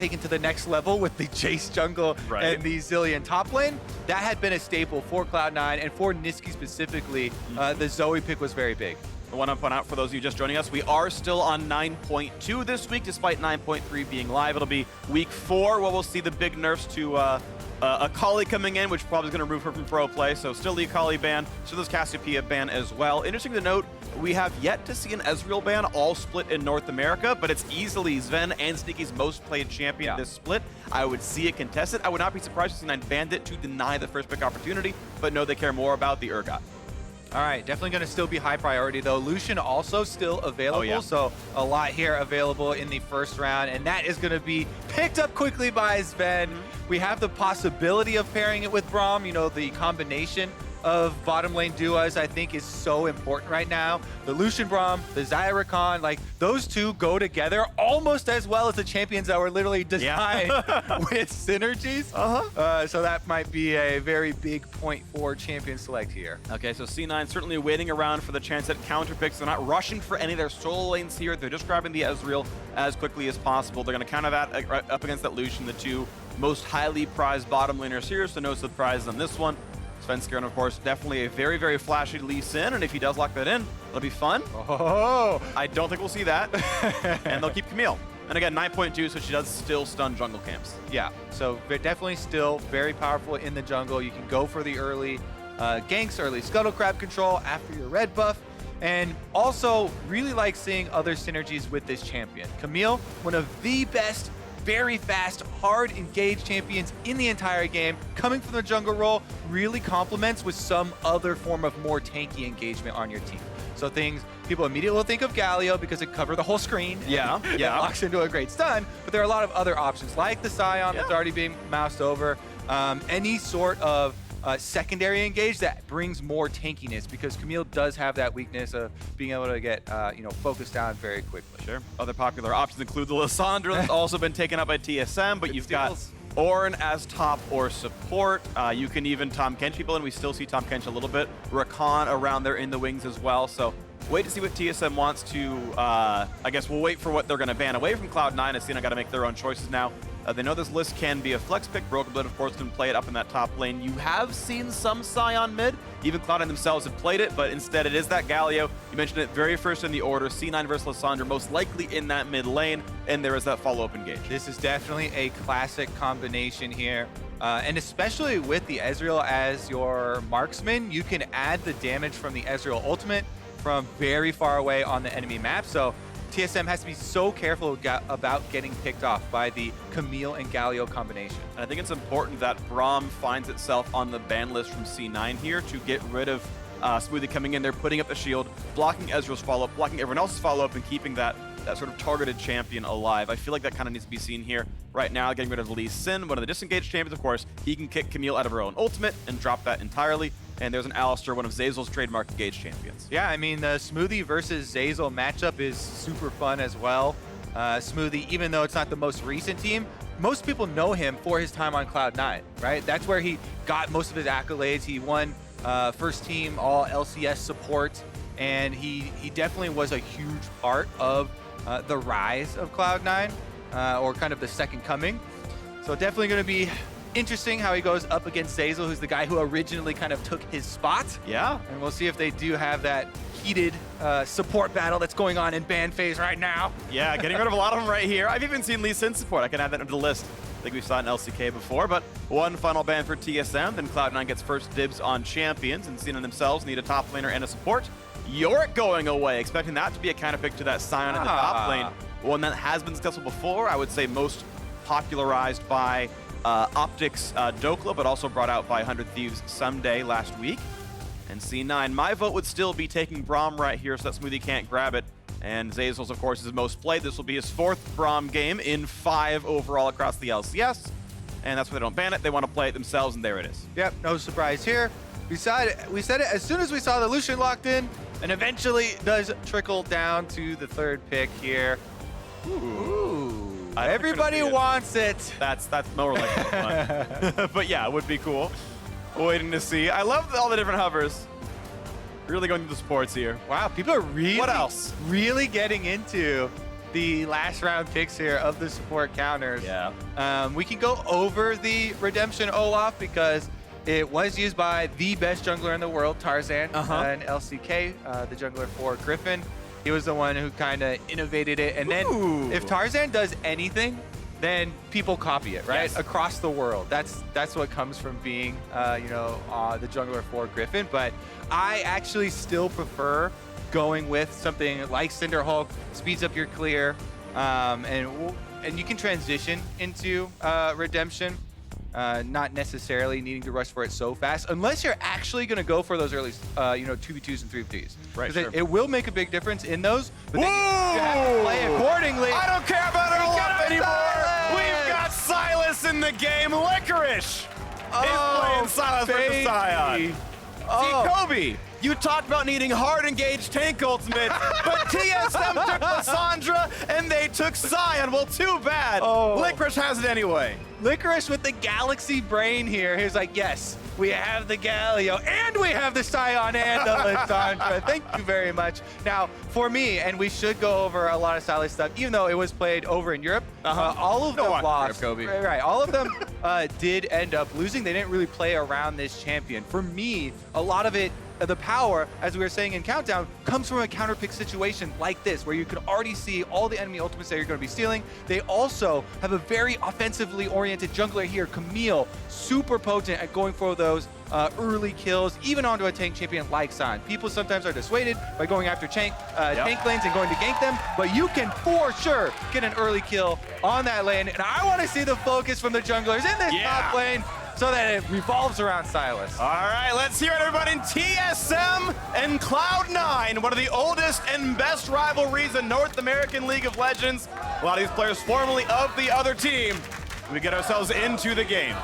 taken to the next level with the Jace jungle and the Zilean top lane. That had been a staple for Cloud9 and for Nisqy specifically. The Zoe pick was very big. I want to point out for those of you just joining us, we are still on 9.2 this week, despite 9.3 being live. It'll be week 4 where we'll see the big nerfs to Akali coming in, which probably is going to remove her from pro play. So still the Akali ban, still this Cassiopeia ban as well. Interesting to note, we have yet to see an Ezreal ban all split in North America, but it's easily Sven and Sneaky's most played champion this split. I would see it contested. I would not be surprised if C9 banned it to deny the first pick opportunity, but no, they care more about the Urgot. All right, definitely going to still be high priority, though. Lucian also still available, so a lot here available in the first round, and that is going to be picked up quickly by Sven. We have the possibility of pairing it with Braum. You know, the combination of bottom lane duos, I think, is so important right now. The Lucian Braum, the Zyra Khan, like, those two go together almost as well as the champions that were literally designed with synergies. So that might be a very big point for champion select here. Okay, so C9 certainly waiting around for the chance at counter picks. They're not rushing for any of their solo lanes here. They're just grabbing the Ezreal as quickly as possible. They're going to counter that up against that Lucian, the two most highly prized bottom laners here, so no surprise on this one. Svenskeren, of course, definitely a very, very flashy Lee Sin, and if he does lock that in, it'll be fun. I don't think we'll see that. And they'll keep Camille. And again, 9.2, so she does still stun jungle camps. Yeah, so definitely still very powerful in the jungle. You can go for the early ganks, early scuttle crab control after your red buff. And also really like seeing other synergies with this champion. Camille, one of the best, very fast, hard engaged champions in the entire game, coming from the jungle role, really complements with some other form of more tanky engagement on your team. So things people immediately will think of Galio because it covered the whole screen. It locks into a great stun, but there are a lot of other options like the Scion that's already being moused over. Any sort of secondary engage that brings more tankiness, because Camille does have that weakness of being able to get focused down very quickly. Sure. Other popular options include the Lissandra that's also been taken up by TSM, but you've got Ornn as top or support. You can even Tahm Kench people, and we still see Tahm Kench a little bit. Rakan around there in the wings as well. So wait to see what TSM wants to, I guess we'll wait for what they're going to ban away from Cloud9. As Cena got to make their own choices now. They know this list can be a flex pick. Broken Blood, of course, can play it up in that top lane. You have seen some Scion mid. Even Cloud9 themselves have played it, but instead it is that Galio. You mentioned it very first in the order. C9 versus Lissandra, most likely in that mid lane, and there is that follow-up engage. This is definitely a classic combination here. And especially with the Ezreal as your marksman, you can add the damage from the Ezreal ultimate from very far away on the enemy map. So TSM has to be so careful about getting picked off by the Camille and Galio combination. And I think it's important that Braum finds itself on the ban list from C9 here to get rid of Smoothie coming in there, putting up the shield, blocking Ezreal's follow-up, blocking everyone else's follow-up, and keeping that sort of targeted champion alive. I feel like that kind of needs to be seen here. Right now, getting rid of Lee Sin, one of the disengaged champions, of course. He can kick Camille out of her own ultimate and drop that entirely. And there's an Alistar, one of Zeyzal's trademark engaged champions. Yeah, I mean, the Smoothie versus Zeyzal matchup is super fun as well. Smoothie, even though it's not the most recent team, most people know him for his time on Cloud9, right? That's where he got most of his accolades. He won first team all LCS support, and he definitely was a huge part of the rise of Cloud9, or kind of the second coming. So definitely going to be interesting how he goes up against Zeyzal, who's the guy who originally kind of took his spot. Yeah. And we'll see if they do have that heated support battle that's going on in ban phase right now. Yeah, getting rid of a lot of them right here. I've even seen Lee Sin support. I can add that into the list. I think we saw it in LCK before, but one final ban for TSM. Then Cloud9 gets first dibs on champions, and Cena themselves need a top laner and a support. Yorick going away, expecting that to be a counter pick to that Scion in the top lane. One that has been successful before, I would say most popularized by Optics Dokla, but also brought out by 100 Thieves someday last week. And C9, my vote would still be taking Braum right here so that Smoothie can't grab it. And Zeyzal's, of course, is his most played. This will be his 4th Braum game in 5 overall across the LCS. And that's why they don't ban it. They want to play it themselves, and there it is. Yep, no surprise here. We said it as soon as we saw the Lucian locked in, and eventually it does trickle down to the 3rd pick here. Ooh. Everybody wants it. That's more like fun. But yeah, it would be cool. Waiting to see. I love all the different hovers. Really going through the sports here. Wow, people are really, what else? Really getting into the last round picks here of the support counters. Yeah. We can go over the Redemption Olaf because it was used by the best jungler in the world, Tarzan, and LCK, the jungler for Griffin. He was the one who kind of innovated it. And then if Tarzan does anything, then people copy it, right? Yes. Across the world. That's what comes from being, the jungler for Griffin. But I actually still prefer going with something like Cinder Hulk, speeds up your clear, and you can transition into Redemption. Not necessarily needing to rush for it so fast, unless you're actually going to go for those early, 2v2s and 3v3s. Right, Because sure. it will make a big difference in those, but then you have to play accordingly. I don't care about it Olaf anymore. Sylas! We've got Sylas in the game. Licorice is playing Sylas versus Sion. See, Kobe, you talked about needing hard engaged tank ultimate, but TSM took Lissandra and they took Sion. Well, too bad. Licorice has it anyway. Licorice with the Galaxy brain here. He's like, yes, we have the Galio, and we have the Sion and the Lissandra. Thank you very much. Now, for me, and we should go over a lot of Sylas stuff, even though it was played over in Europe, all of them lost. Kobe. Right, all of them did end up losing. They didn't really play around this champion. For me, a lot of it, the power, as we were saying in Countdown, comes from a counter pick situation like this, where you can already see all the enemy ultimates that you're going to be stealing. They also have a very offensively oriented jungler here, Camille, super potent at going for those early kills, even onto a tank champion like Sion. People sometimes are dissuaded by going after tank lanes and going to gank them, but you can for sure get an early kill on that lane. And I want to see the focus from the junglers in this top lane, so that it revolves around Sylas. All right, let's hear it, everybody. TSM and Cloud9, one of the oldest and best rivalries in North American League of Legends. A lot of these players formerly of the other team. We get ourselves into the game.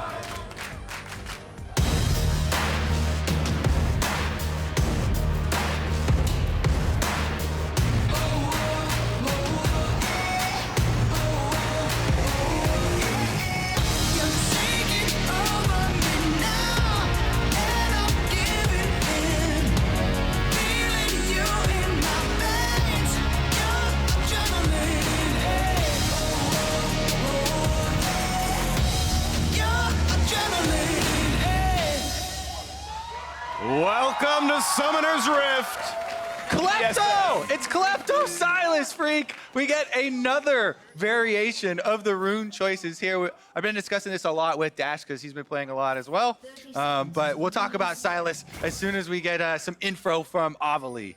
Welcome to Summoner's Rift. Klepto! It's Klepto Sylas, freak! We get another variation of the rune choices here. I've been discussing this a lot with Dash because he's been playing a lot as well. But we'll talk about Sylas as soon as we get some info from Avali.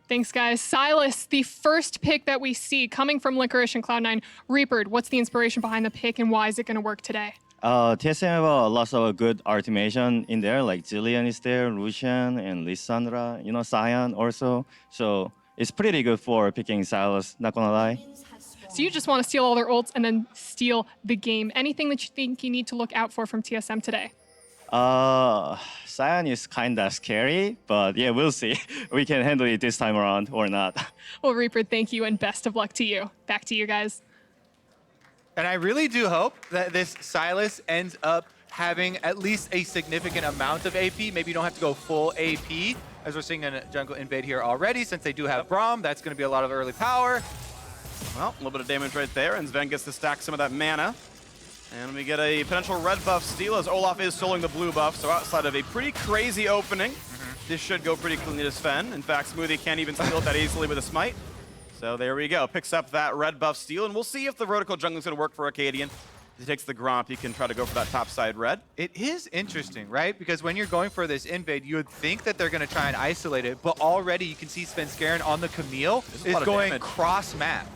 Thanks, guys. Sylas, the first pick that we see coming from Licorice and Cloud9. Reaper, what's the inspiration behind the pick and why is it going to work today? TSM have lots of good automation in there, like Jillian is there, Lucian, and Lissandra, Sion also. So it's pretty good for picking Sylas, not gonna lie. So you just want to steal all their ults and then steal the game. Anything that you think you need to look out for from TSM today? Sion is kinda scary, but yeah, we'll see. We can handle it this time around or not. Well, Reaper, thank you and best of luck to you. Back to you guys. And I really do hope that this Sylas ends up having at least a significant amount of AP. Maybe you don't have to go full AP, as we're seeing a jungle invade here already. Since they do have Braum, that's going to be a lot of early power. Well, a little bit of damage right there, and Sven gets to stack some of that mana. And we get a potential red buff steal as Olaf is soloing the blue buff, so outside of a pretty crazy opening, this should go pretty cleanly to Sven. In fact, Smoothie can't even steal it that easily with a smite. So there we go, picks up that red buff steal, and we'll see if the vertical jungle is going to work for Arcadian. If he takes the Gromp, he can try to go for that top side red. It is interesting, right? Because when you're going for this invade, you would think that they're going to try and isolate it, but already you can see Sven Skaren on the Camille is going cross-map.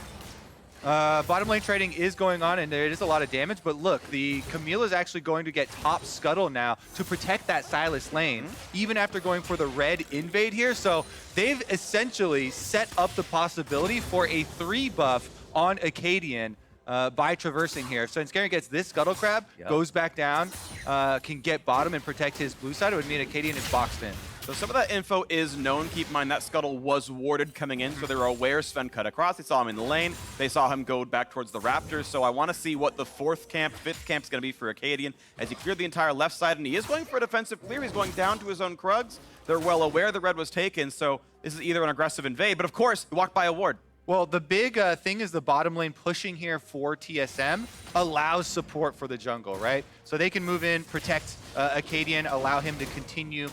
Bottom lane trading is going on, and there is a lot of damage, but look, the Camille is actually going to get top scuttle now to protect that Sylas lane, even after going for the red invade here. So they've essentially set up the possibility for a 3 buff on Acadian by traversing here. So Skaren gets this Scuttle Crab, goes back down, can get bottom and protect his blue side. It would mean Acadian is boxed in. So some of that info is known. Keep in mind that Scuttle was warded coming in, so they were aware Sven cut across. They saw him in the lane. They saw him go back towards the Raptors. So I want to see what the 4th camp, 5th camp is going to be for Acadian as he cleared the entire left side, and he is going for a defensive clear. He's going down to his own Krugs. They're well aware the red was taken, so this is either an aggressive invade, but of course, he walked by a ward. Well, the big thing is the bottom lane pushing here for TSM allows support for the jungle, right? So they can move in, protect Acadian, allow him to continue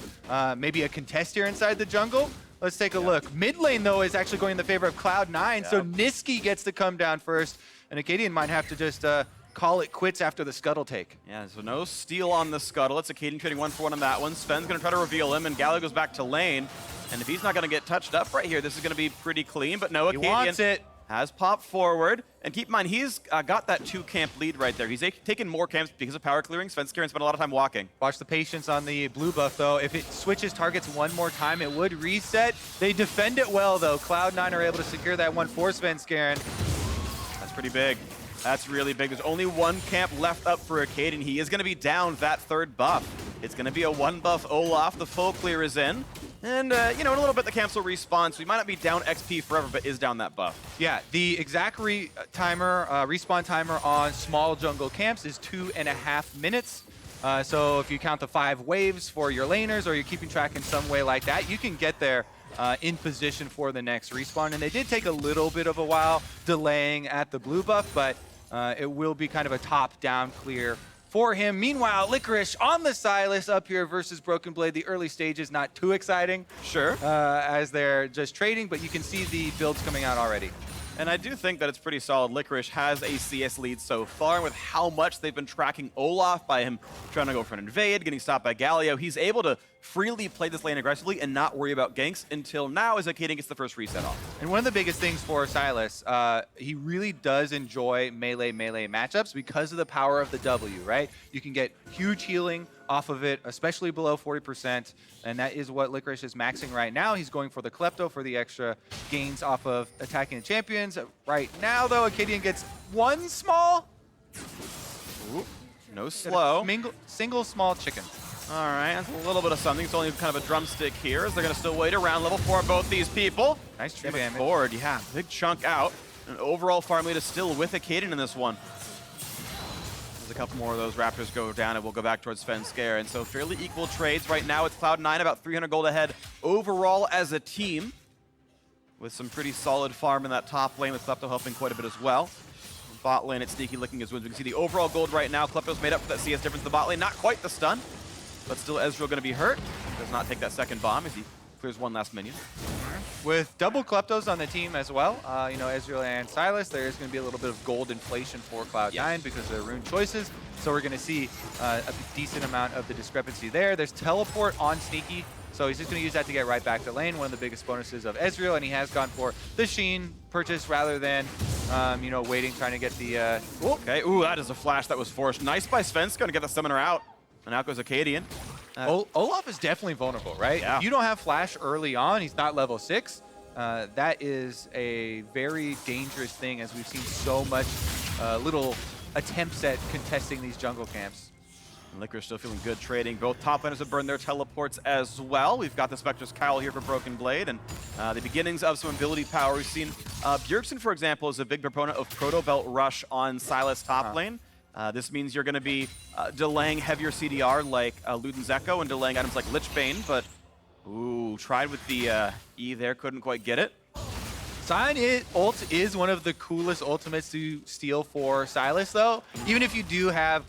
maybe a contest here inside the jungle. Let's take a look. Mid lane, though, is actually going in the favor of Cloud9, so Niski gets to come down first, and Acadian might have to just call it quits after the Scuttle take. Yeah, so no steal on the Scuttle. It's Acadian trading 1-for-1 on that one. Sven's going to try to reveal him, and Galio goes back to lane. And if he's not going to get touched up right here, this is going to be pretty clean. But no, Acadian wants it. Has popped forward. And keep in mind, he's got that 2-camp lead right there. He's taken more camps because of power clearing. Sven's spent a lot of time walking. Watch the patience on the blue buff, though. If it switches targets one more time, it would reset. They defend it well, though. Cloud9 are able to secure that one for Svenskeren. That's pretty big. That's really big. There's only 1 camp left up for Acadian. He is going to be down that 3rd buff. It's going to be a 1-buff Olaf. The full clear is in. And, you know, in a little bit, the camps will respawn, so he might not be down XP forever, but is down that buff. Yeah, the exact respawn timer on small jungle camps is 2.5 minutes. So if you count the 5 waves for your laners, or you're keeping track in some way like that, you can get there in position for the next respawn. And they did take a little bit of a while delaying at the blue buff, but it will be kind of a top-down clear for him. Meanwhile, Licorice on the Sylas up here versus Broken Blade. The early stage is not too exciting. Sure. As they're just trading, but you can see the builds coming out already. And I do think that it's pretty solid. Licorice has a CS lead so far, and with how much they've been tracking Olaf by him trying to go for an invade, getting stopped by Galio, he's able to freely play this lane aggressively and not worry about ganks until now as Acadian gets the first reset off. And one of the biggest things for Sylas, he really does enjoy melee matchups because of the power of the W, right? You can get huge healing off of it, especially below 40%, and that is what Licorice is maxing right now. He's going for the Klepto for the extra gains off of attacking the champions. Right now, though, Acadian gets one small. Ooh, no slow. Single small chicken. All right, that's a little bit of something. It's only kind of a drumstick here, as they're going to still wait around level 4 both these people. Nice tree damage. Forward, yeah, big chunk out. And overall farm lead is still with Acadian in this one. As a couple more of those Raptors go down, and we'll go back towards Svenskeren. And so fairly equal trades. Right now it's Cloud9 about 300 gold ahead overall as a team, with some pretty solid farm in that top lane, with Klepto helping quite a bit as well. Bot lane, it's Sneaky licking his wounds. We can see the overall gold right now. Klepto's made up for that CS difference in the bot lane. Not quite the stun, but still Ezreal going to be hurt. Does not take that second bomb as he clears one last minion. With double Kleptos on the team as well, you know, Ezreal and Sylas, there is going to be a little bit of gold inflation for Cloud9 because of their rune choices. So we're going to see a decent amount of the discrepancy there. There's teleport on Sneaky, so he's just going to use that to get right back to lane. One of the biggest bonuses of Ezreal, and he has gone for the Sheen purchase rather than, you know, waiting, trying to get the... Okay, ooh, that is a flash that was forced. Nice by Svensk, going to get the summoner out. And out goes Acadian. Olaf is definitely vulnerable, right? Yeah. If you don't have flash early on, he's not level 6. That is a very dangerous thing, as we've seen so much little attempts at contesting these jungle camps. And Licorice still feeling good trading. Both top laners have burned their teleports as well. We've got the Spectre's Cowl here for Broken Blade, and the beginnings of some ability power. We've seen Bjergsen, for example, is a big proponent of Proto Belt Rush on Sylas top lane. This means you're going to be delaying heavier CDR like Luden's Echo and delaying items like Lichbane, but ooh, tried with the E there, couldn't quite get it. Sion ult is one of the coolest ultimates to steal for Sylas, though. Even if you do have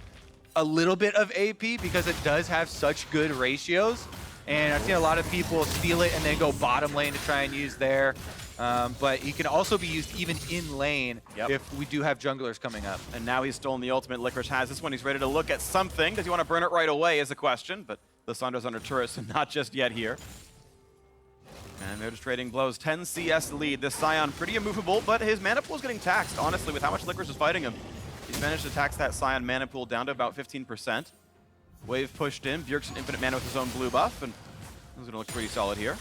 a little bit of AP, because it does have such good ratios. And I've seen a lot of people steal it and then go bottom lane to try and use there. But he can also be used even in lane if we do have junglers coming up. And now he's stolen the ultimate. Licorice has this one. He's ready to look at something. Does he want to burn it right away is the question, but the Sandra's under turret, so not just yet here. And they're just trading blows. 10 CS lead. This Sion pretty immovable, but his mana pool is getting taxed, honestly, with how much Licorice is fighting him. He's managed to tax that Sion mana pool down to about 15%. Wave pushed in. Bjergsen infinite mana with his own blue buff, and this is going to look pretty solid here.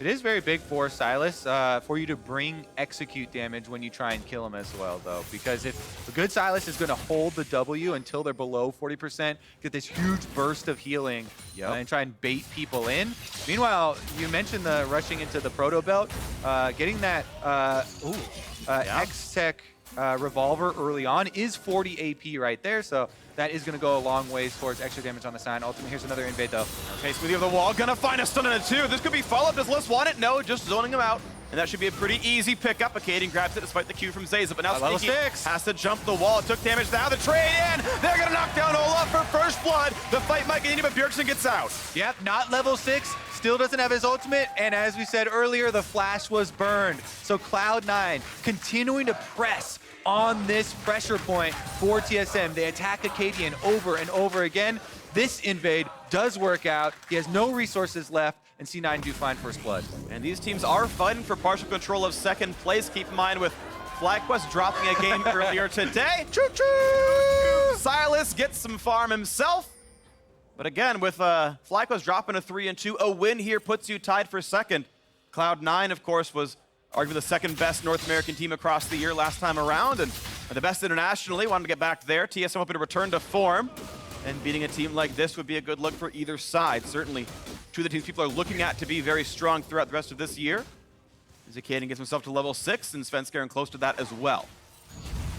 It is very big for Silas for you to bring execute damage when you try and kill him as well, though. Because if a good Silas is going to hold the W until they're below 40%, get this huge burst of healing and try and bait people in. Meanwhile, you mentioned the rushing into the Proto Belt, getting that X-Tech revolver early on is 40 AP right there, so that is going to go a long ways towards extra damage on the sign. Ultimately, here's another invade, though. Okay, Smoothie of the wall, gonna find a stun in it too. This could be follow-up. Does Liss want it? No, just zoning him out. And that should be a pretty easy pickup. Akaadian grabs it despite the Q from Zayza, but now level Sneaky 6 has to jump the wall. It took damage now. The trade in. They're gonna knock down Olaf for first blood. The fight might continue, but Bjergsen gets out. Yep, not level 6. Still doesn't have his ultimate, and as we said earlier, the flash was burned. So Cloud9 continuing to press on this pressure point for TSM. They attack Akaadian over and over again. This invade does work out. He has no resources left, and C9 do find first blood. And these teams are fighting for partial control of second place. Keep in mind with FlyQuest dropping a game earlier today. Choo-choo! Silas gets some farm himself. But again, with FlyQuest dropping a 3-2, a win here puts you tied for second. Cloud9, of course, was arguably the second best North American team across the year last time around, and the best internationally. Wanted to get back there. TSM hoping to return to form, and beating a team like this would be a good look for either side. Certainly, two of the teams people are looking at to be very strong throughout the rest of this year. As Akaadian gets himself to level 6, and Svenskeren close to that as well.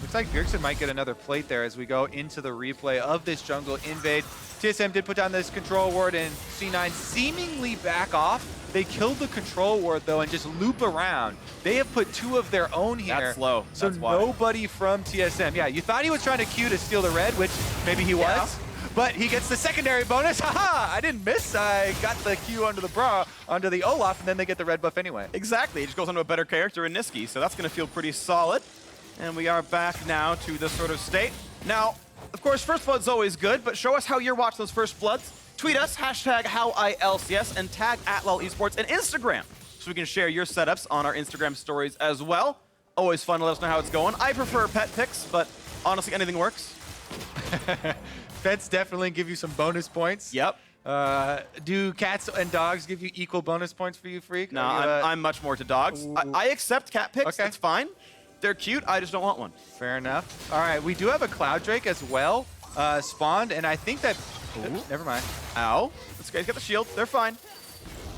Looks like Bjergsen might get another plate there as we go into the replay of this jungle invade. TSM did put down this control ward, and C9 seemingly back off. They killed the control ward, though, and just loop around. They have put 2 of their own here. That's slow. So That's why. nobody from TSM. Yeah, you thought he was trying to Q to steal the red, which maybe he was. But he gets the secondary bonus. Haha! I didn't miss. I got the Q under the bra, under the Olaf, and then they get the red buff anyway. Exactly. He just goes onto a better character in Niski, so that's going to feel pretty solid. And we are back now to this sort of state. Now, of course, First Blood's always good, but show us how you're watching those First Bloods. Tweet us, #HowILCS, and tag @LOL Esports and Instagram, so we can share your setups on our Instagram stories as well. Always fun to let us know how it's going. I prefer pet picks, but honestly, anything works. Pets definitely give you some bonus points. Yep. Do cats and dogs give you equal bonus points for you, Freak? No, I'm much more to dogs. I accept cat picks, Okay. that's fine. They're cute, I just don't want one. Fair enough. All right, we do have a Cloud Drake as well spawned, and I think that... Never mind. Ow. This guy's got the shield, they're fine.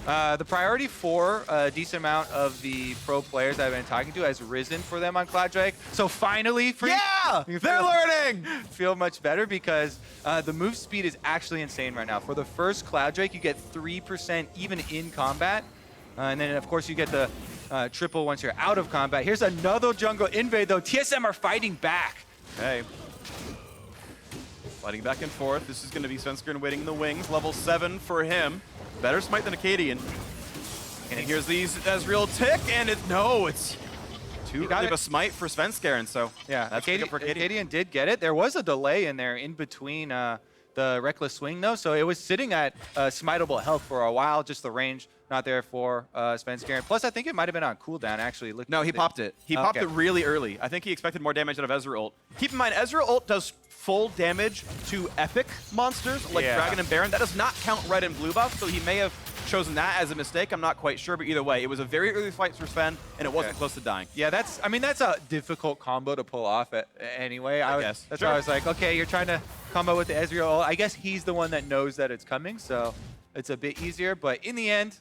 The priority for a decent amount of the pro players I've been talking to has risen for them on Cloud Drake. So finally, Freak, Yeah! you They're learning! feel much better because the move speed is actually insane right now. For the first Cloud Drake, you get 3% even in combat. And then, of course, you get the triple once you're out of combat. Here's another jungle invade, though. TSM are fighting back. Okay. Fighting back and forth. This is going to be Svenskeren waiting in the wings. Level 7 for him. Better smite than Akaadian. And here's these Ezreal tick, and it's too early of a smite for Svenskeren, so Yeah, that's good for Akaadian. Akaadian did get it. There was a delay in there in between the Reckless Swing, though, so it was sitting at smiteable health for a while, just the range not there for Svenskeren. Plus, I think it might have been on cooldown, actually. No, he popped it. He popped it really early. I think he expected more damage out of Ezreal ult. Keep in mind, Ezreal ult does full damage to epic monsters like Dragon and Baron. That does not count red and blue buff, so he may have chosen that as a mistake. I'm not quite sure, but either way, it was a very early fight for Sven, and it wasn't close to dying. Yeah, that's a difficult combo to pull off anyway. I guess. That's why I was like, okay, you're trying to combo with the Ezreal. I guess he's the one that knows that it's coming, so it's a bit easier. But in the end,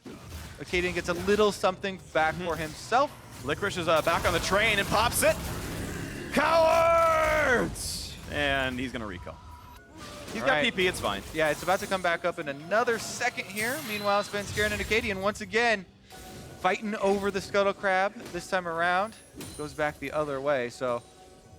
Akaadian gets a little something back for himself. Licorice is back on the train and pops it. Cowards! And he's going to recall. He's got PP, it's fine. Yeah, it's about to come back up in another second here. Meanwhile, Svenskeren and Akaadian once again fighting over the Scuttle Crab. This time around, goes back the other way. So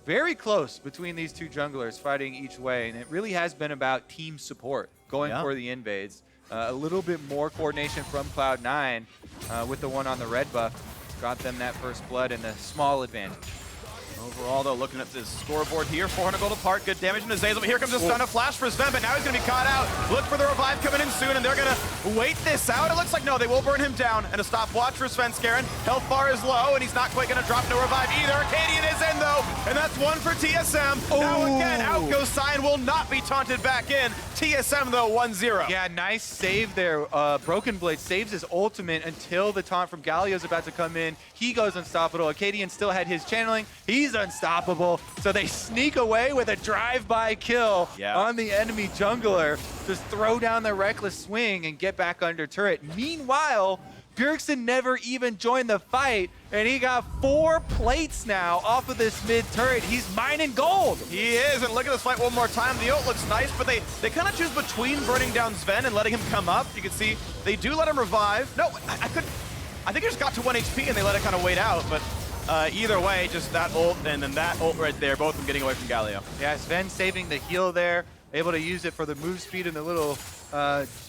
very close between these two junglers fighting each way. And it really has been about team support going for the invades. A little bit more coordination from Cloud9 with the one on the red buff. Got them that first blood and a small advantage. Overall, though, looking at this scoreboard here, 400 gold apart, good damage into Zazel, but here comes a stun of flash for Sven, but now he's going to be caught out. Look for the revive coming in soon, and they're going to wait this out. It looks like, no, they will burn him down, and a stopwatch for Svenskeren. Health bar is low, and he's not quite going to drop no revive either. Arcadian is in, though, and that's one for TSM. Now again, out goes Cyan, will not be taunted back in. TSM, though, 1-0. Yeah, nice save there. Broken Blade saves his ultimate until the taunt from Galio's about to come in. He goes unstoppable. Arcadian still had his channeling. He's unstoppable. So they sneak away with a drive-by kill on the enemy jungler. Just throw down the reckless swing and get back under turret. Meanwhile, Bjergsen never even joined the fight, and he got 4 plates now off of this mid turret. He's mining gold. He is, and look at this fight one more time. The ult looks nice, but they kind of choose between burning down Sven and letting him come up. You can see they do let him revive. No, I think he just got to 1 HP and they let it kind of wait out, but either way, just that ult and then that ult right there, both of them getting away from Galio. Yeah, Sven saving the heal there, able to use it for the move speed and the little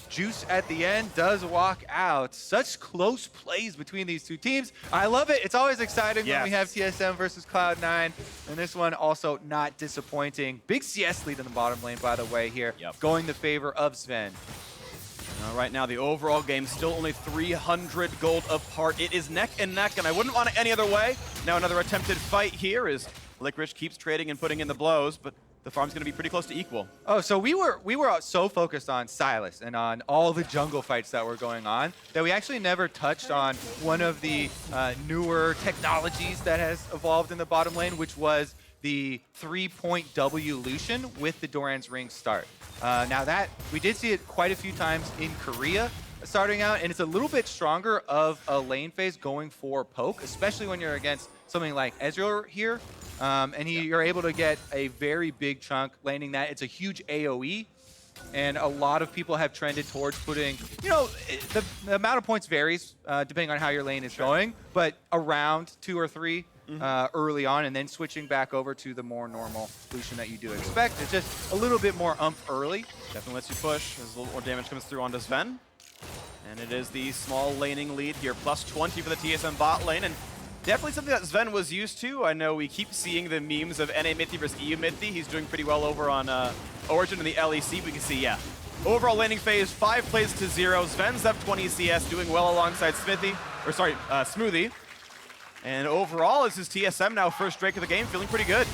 juice at the end, does walk out. Such close plays between these two teams. I love it. It's always exciting when we have TSM versus Cloud9, and this one also not disappointing. Big CS lead in the bottom lane, by the way, here, going the favor of Sven. Right now, the overall game still only 300 gold apart. It is neck and neck, and I wouldn't want it any other way. Now another attempted fight here as Licorice keeps trading and putting in the blows, but the farm's going to be pretty close to equal. Oh, so we were so focused on Sylas and on all the jungle fights that were going on that we actually never touched on one of the newer technologies that has evolved in the bottom lane, which was the 3-point W Lucian with the Doran's Ring start. Now that, we did see it quite a few times in Korea starting out, and it's a little bit stronger of a lane phase going for poke, especially when you're against something like Ezreal here. And you're able to get a very big chunk landing that. It's a huge AoE, and a lot of people have trended towards putting, you know, the amount of points varies depending on how your lane is going, but around 2 or 3 early on, and then switching back over to the more normal Lucian that you do expect. It's just a little bit more early. Definitely lets you push as a little more damage comes through onto Sven. And it is the small laning lead here, plus 20 for the TSM bot lane, and definitely something that Sven was used to. I know we keep seeing the memes of NA Mithy versus EU Mithy. He's doing pretty well over on Origin in the LEC. We can see, overall laning phase, 5 plays to 0. Sven's up 20 CS, doing well alongside Smoothie. And overall, this is TSM now, first Drake of the game, feeling pretty good.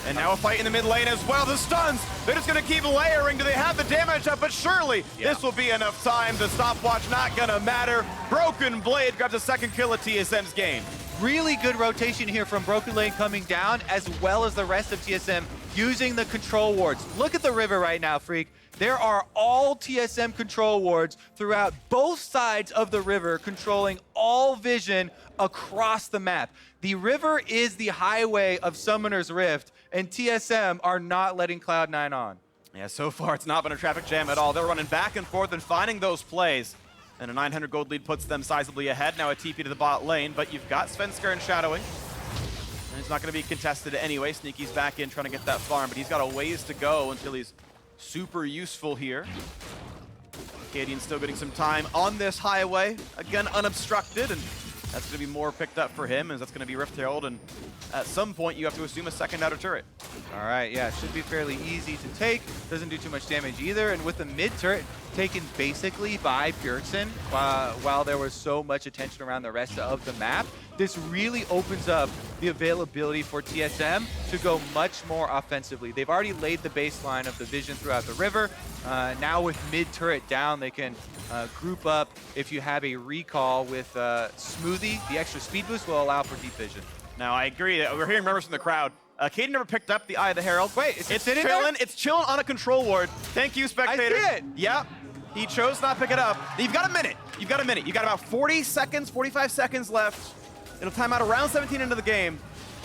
And now a fight in the mid lane as well. The stuns, they're just going to keep layering. Do they have the damage up? But surely this will be enough time. The stopwatch not going to matter. Broken Blade grabs a second kill at TSM's game. Really good rotation here from Broken Lane coming down, as well as the rest of TSM using the control wards. Look at the river right now, Freak. There are all TSM control wards throughout both sides of the river, controlling all vision across the map. The river is the highway of Summoner's Rift, and TSM are not letting Cloud9 on. Yeah, so far it's not been a traffic jam at all. They're running back and forth and finding those plays. And a 900 gold lead puts them sizably ahead. Now a TP to the bot lane, but you've got Svenskeren shadowing. And it's not going to be contested anyway. Sneaky's back in trying to get that farm, but he's got a ways to go until he's super useful here. Arcadian's still getting some time on this highway. Again, unobstructed, and that's going to be more picked up for him, as that's going to be Rift Herald, and at some point you have to assume a second outer turret. All right, yeah, it should be fairly easy to take. Doesn't do too much damage either, and with the mid turret taken basically by Bjergsen, while there was so much attention around the rest of the map, this really opens up the availability for TSM to go much more offensively. They've already laid the baseline of the vision throughout the river. Now with mid turret down, they can group up. If you have a recall with Smoothie, the extra speed boost will allow for deep vision. Now, I agree. We're hearing murmurs from the crowd. Caden never picked up the Eye of the Herald. Wait, it's sitting there? It's chilling on a control ward. Thank you, spectator. I see it. Yep. He chose not to pick it up. You've got a minute. You've got a minute. You've got about 40 seconds, 45 seconds left. It'll time out around 17 into the game.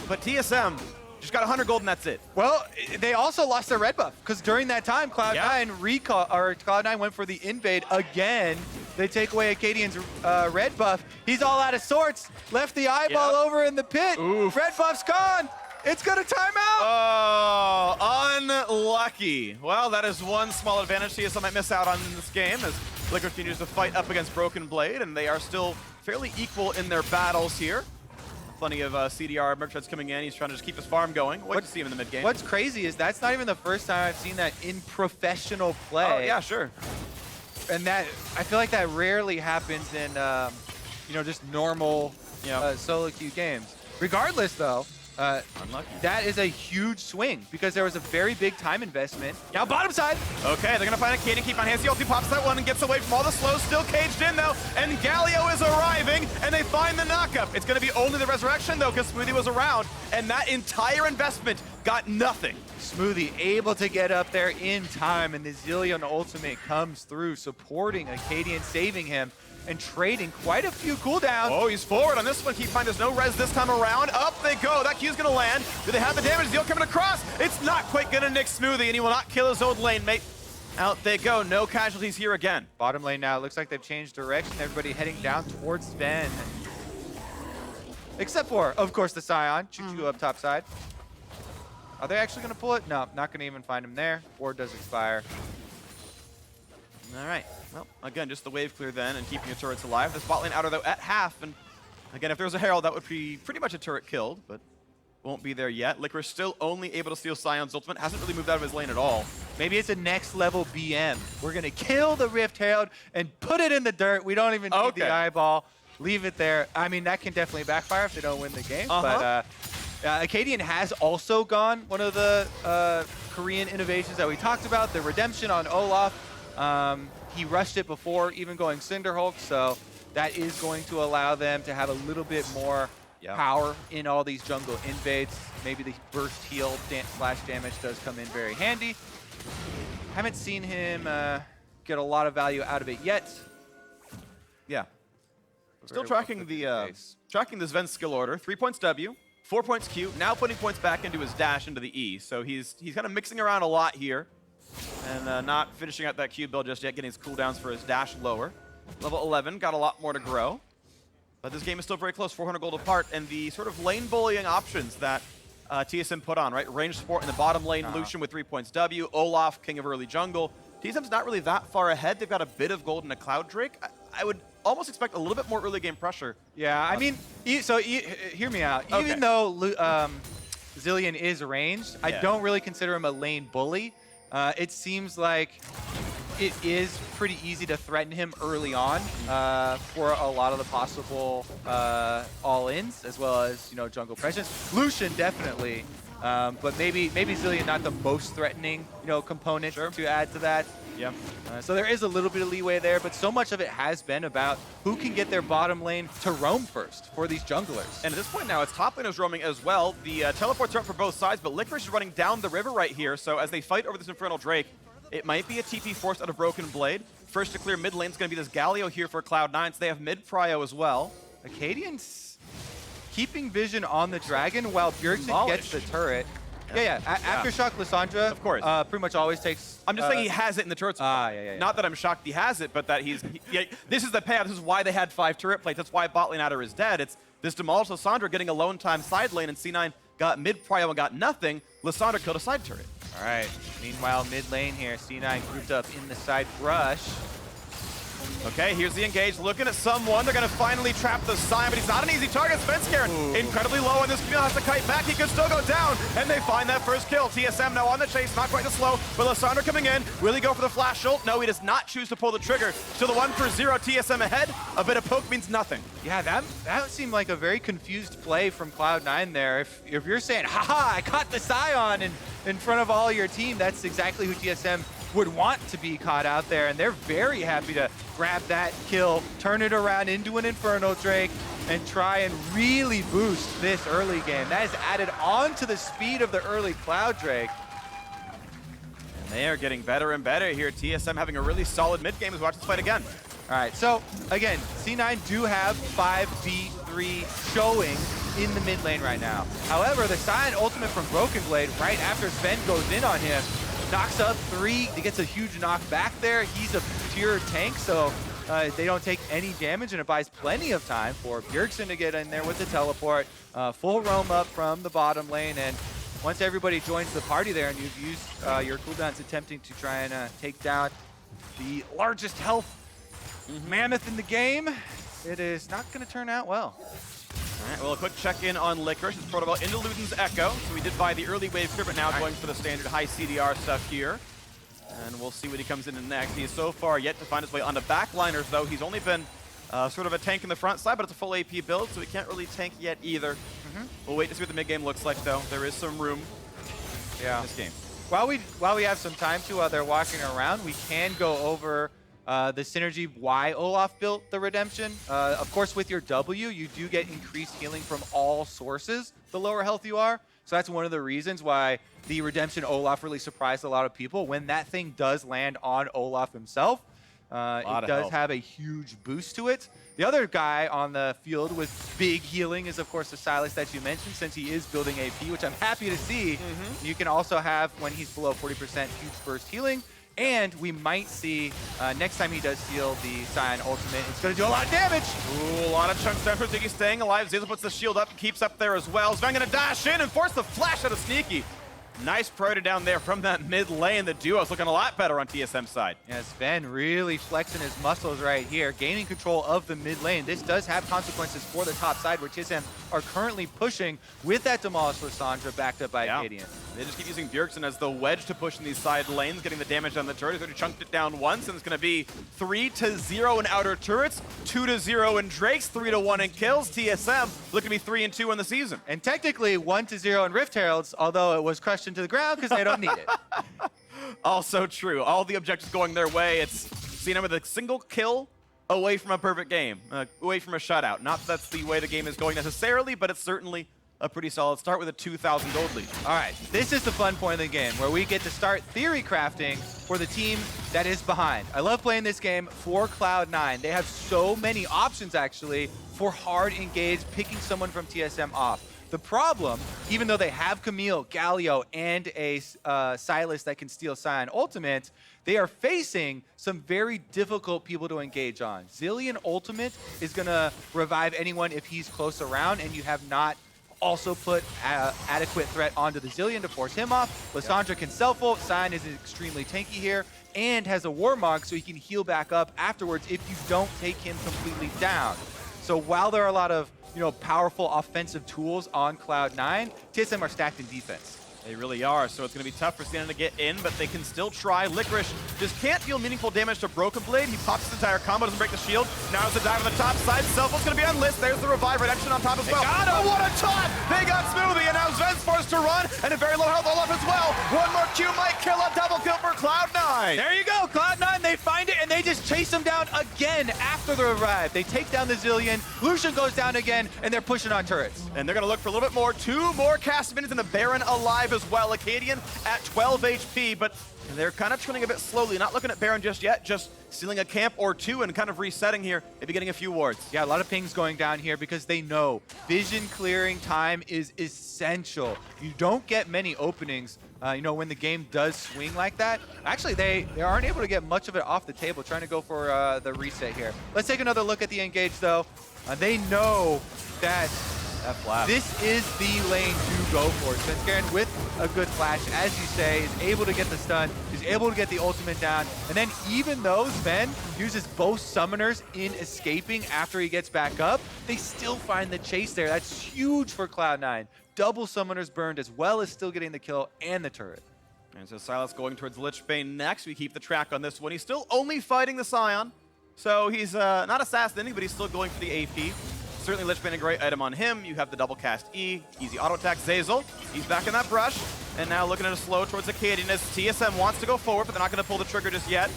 But TSM just got 100 gold and that's it. Well, they also lost their red buff, because during that time, Cloud9 went for the invade again. They take away Acadian's red buff. He's all out of sorts. Left the eyeball over in the pit. Oof. Red buff's gone. It's gonna time out. Oh, unlucky. Well, that is one small advantage TSM might miss out on in this game, as Liquor continues to fight up against Broken Blade, and they are still fairly equal in their battles here. plenty of CDR merchants coming in. He's trying to just keep his farm going. We'll see him in the mid game. What's crazy is that's not even the first time I've seen that in professional play. Oh, yeah, sure. And that, I feel like that rarely happens in, you know, just normal solo queue games. Regardless, though, Unlucky. that is a huge swing because there was a very big time investment. Now bottom side. Okay, they're gonna find a Kaden, keep on hands. He ulti pops that one and gets away from all the slows. Still caged in though, and Galio is arriving, and they find the knockup. It's gonna be only the resurrection though, because Smoothie was around, and that entire investment got nothing. Smoothie able to get up there in time, and the Zillion ultimate comes through, supporting Acadian, saving him, and trading quite a few cooldowns. Oh, he's forward on this one. Keep fine. There's no res this time around. Up they go. That Q's gonna land. Do they have the damage deal coming across? It's not quite gonna nick Smoothie, and he will not kill his old lane mate. Out they go. No casualties here again. Bottom lane now, looks like they've changed direction. Everybody heading down towards Sven. Except for, of course, the Scion. Choo-choo up top side. Are they actually gonna pull it? No, not gonna even find him there. Ward does expire. All right. Well, again, just the wave clear then and keeping your turrets alive. The spot lane outer, though, at half. And again, if there was a Herald, that would be pretty much a turret killed, but won't be there yet. Licorice still only able to steal Scion's ultimate. Hasn't really moved out of his lane at all. Maybe it's a next level BM. We're gonna kill the Rift Herald and put it in the dirt. We don't even need the eyeball. Leave it there. I mean, that can definitely backfire if they don't win the game. But Acadian has also gone one of the Korean innovations that we talked about, the redemption on Olaf. He rushed it before even going Cinderhulk, so that is going to allow them to have a little bit more power in all these jungle invades. Maybe the burst heal slash damage does come in very handy. Haven't seen him get a lot of value out of it yet. Yeah. Still tracking the tracking the Sven skill order. 3 points W, 4 points Q, now putting points back into his dash into the E. So he's kind of mixing around a lot here. And not finishing out that Q build just yet, getting his cooldowns for his dash lower. Level 11, got a lot more to grow. But this game is still very close, 400 gold apart, and the sort of lane bullying options that TSM put on, right? Range support in the bottom lane, Lucian with 3 points W, Olaf, king of early jungle. TSM's not really that far ahead. They've got a bit of gold and a Cloud Drake. I would almost expect a little bit more early game pressure. Yeah, I mean, hear me out. Okay. Even though Zillion is ranged, I don't really consider him a lane bully. It seems like it is pretty easy to threaten him early on for a lot of the possible all-ins, as well as, you know, jungle presence. Lucian definitely, but maybe Zillion not the most threatening, you know, component to add to that. Yeah. So there is a little bit of leeway there, but so much of it has been about who can get their bottom lane to roam first for these junglers. And at this point now, it's top laners roaming as well. The teleports are up for both sides, but Licorice is running down the river right here. So as they fight over this Infernal Drake, it might be a TP forced out of Broken Blade. First to clear mid lane is going to be this Galio here for Cloud9, so they have mid prio as well. Acadian's keeping vision on the dragon while Bjergsen gets the turret. Aftershock Lissandra, of course, pretty much always takes. I'm just saying he has it in the turrets. Not that I'm shocked he has it, but that this is the payoff. This is why they had 5 turret plates. That's why bot lane outer is dead. It's this demolished Lissandra getting alone time side lane, and C9 got mid prio and got nothing. Lissandra killed a side turret. All right. Meanwhile, mid lane here, C9 grouped up in the side brush. Okay, here's the engage, looking at someone. They're going to finally trap the Scion, but he's not an easy target. Svenskeren incredibly low, and this Camille has to kite back. He could still go down, and they find that first kill. TSM now on the chase, not quite as slow, but Lissandra coming in. Will he go for the flash ult? No, he does not choose to pull the trigger. Still the 1-for-0, TSM ahead. A bit of poke means nothing. Yeah, that seemed like a very confused play from Cloud9 there. If you're saying, haha, I caught the Scion in front of all your team, that's exactly who TSM would want to be caught out there, and they're very happy to grab that kill, turn it around into an Infernal Drake, and try and really boost this early game. That is added on to the speed of the early Cloud Drake. And they are getting better and better here. TSM having a really solid mid game as we watch this fight again. All right, so again, C9 do have 5v3 showing in the mid lane right now. However, the Scion ultimate from Broken Blade right after Sven goes in on him, knocks up 3, he gets a huge knock back there. He's a pure tank, so they don't take any damage, and it buys plenty of time for Bjergsen to get in there with the teleport. Full roam up from the bottom lane, and once everybody joins the party there and you've used your cooldowns attempting to try and take down the largest health mammoth in the game, it is not going to turn out well. All right, well, a quick check-in on Licorice. It's protocol into Luden's Echo. So we did buy the early wave here, but now going for the standard high CDR stuff here. And we'll see what he comes into next. He is so far yet to find his way onto backliners, though. He's only been sort of a tank in the front side, but it's a full AP build, so he can't really tank yet either. We'll wait to see what the mid game looks like, though. There is some room in this game. While we have some time to while they're walking around, we can go over the synergy why Olaf built the Redemption. Of course, with your W, you do get increased healing from all sources the lower health you are. So that's one of the reasons why the Redemption Olaf really surprised a lot of people. When that thing does land on Olaf himself, it does have a huge boost to it. The other guy on the field with big healing is, of course, the Sylas that you mentioned, since he is building AP, which I'm happy to see. You can also have, when he's below 40%, huge burst healing. And we might see, next time he does steal the Scion ultimate, it's going to do a lot of damage. Ooh, a lot of chunks down for Ziggy staying alive. Zeyzal puts the shield up and keeps up there as well. Sven going to dash in and force the flash out of Sneaky. Nice priority down there from that mid lane. The duo's looking a lot better on TSM side. Yeah, Sven really flexing his muscles right here, gaining control of the mid lane. This does have consequences for the top side, where TSM are currently pushing with that demolished Lissandra backed up by Acadian. They just keep using Bjergsen as the wedge to push in these side lanes, getting the damage on the turret. He's already chunked it down once, and it's going to be 3-0 in outer turrets, 2-0 in Drakes, 3-1 in kills. TSM looking to be 3-2 in the season. And technically 1-0 in Rift Heralds, although it was crushed into the ground because they don't need it. Also true. All the objectives going their way. It's Cena with a single kill away from a perfect game, away from a shutout. Not that that's the way the game is going necessarily, but it's certainly a pretty solid start with a 2,000 gold lead. All right, this is the fun point of the game, where we get to start theory crafting for the team that is behind. I love playing this game for Cloud9. They have so many options, actually, for hard engage, picking someone from TSM off. The problem, even though they have Camille, Galio, and a Sylas that can steal Scion Ultimate, they are facing some very difficult people to engage on. Zilean Ultimate is going to revive anyone if he's close around, and you have not also put adequate threat onto the Zilean to force him off. Lissandra can self-ult. Scion is extremely tanky here and has a Warmog, so he can heal back up afterwards if you don't take him completely down. So while there are a lot of powerful offensive tools on Cloud9, TSM are stacked in defense. They really are, so it's going to be tough for Sienna to get in, but they can still try. Licorice just can't deal meaningful damage to Broken Blade. He pops his entire combo, doesn't break the shield. Now it's a dive on the top side. Selfless going to be on list. There's the revive. Redemption on top as well. Oh, what a taunt! They got Smoothie, and now Sven's forced to run, and a very low health Olaf as well. One more Q might kill, a double kill for Cloud9. There you go, Cloud9, they find it, and they just chase him down again after the revive. They take down the Zilean, Lucian goes down again, and they're pushing on turrets. And they're going to look for a little bit more. 2 more cast minutes, and the Baron alive as well. Acadian at 12 HP, but they're kind of trending a bit slowly. Not looking at Baron just yet, just stealing a camp or 2 and kind of resetting here, maybe getting a few wards. Yeah, a lot of pings going down here because they know vision clearing time is essential. You don't get many openings, when the game does swing like that. Actually, they aren't able to get much of it off the table, trying to go for the reset here. Let's take another look at the engage, though. They know that this is the lane to go for. Svenskeren with a good flash, as you say, is able to get the stun, is able to get the ultimate down, and then even though Sven uses both summoners in escaping after he gets back up, they still find the chase there. That's huge for Cloud9. Double summoners burned, as well as still getting the kill and the turret. And so Sylas going towards Lichbane next. We keep the track on this one. He's still only fighting the Scion, so he's not assassinating, but he's still going for the AP. Certainly Lichbane a great item on him. You have the double cast E, easy auto attack. Zeyzal, he's back in that brush, and now looking at a slow towards Acadian as TSM wants to go forward, but they're not going to pull the trigger just yet.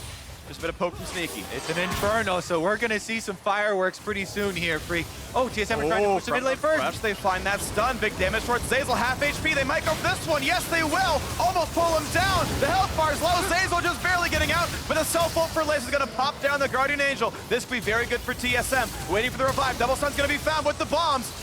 Just a bit of poke from Sneaky. It's an Inferno, so we're going to see some fireworks pretty soon here, Freak. Oh, TSM are trying to push the mid lane first. Perhaps they find that stun. Big damage towards Zeyzal, half HP. They might go for this one. Yes, they will. Almost pull him down. The health bar's low. Zeyzal just barely getting out, but the self-ult for Lace is going to pop down the Guardian Angel. This will be very good for TSM. Waiting for the revive. Double stun's going to be found with the bombs.